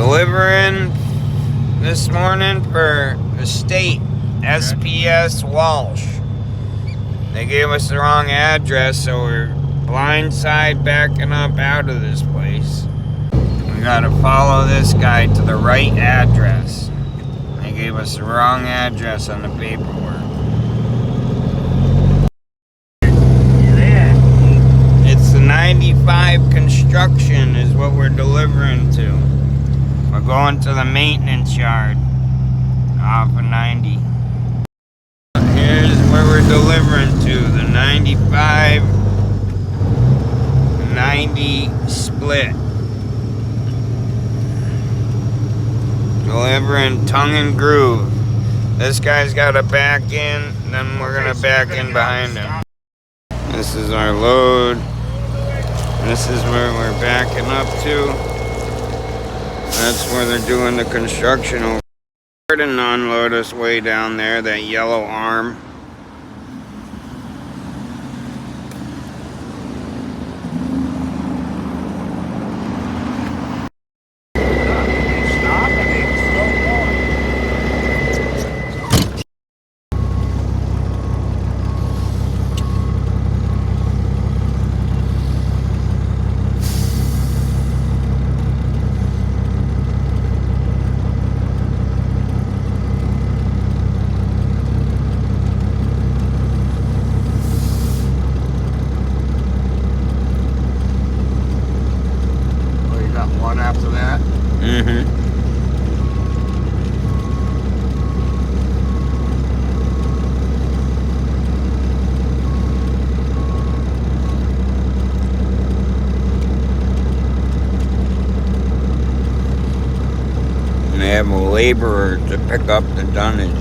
Delivering this morning for the state, SPS Walsh. They gave us the wrong address, so we're blindside backing up out of this place. We gotta follow this guy to the right address. They gave us the wrong address on the paperwork. It's the 95 construction is what we're delivering to. We're going to the maintenance yard off of 90. Here's where we're delivering to, the 95-90 split. Delivering tongue and groove. This guy's got to back in, then we're going to back in behind him. This is our load. This is where we're backing up to. That's where they're doing the construction over. And unload us way down there, that yellow arm. One after that. And they have a laborer to pick up the dunnage.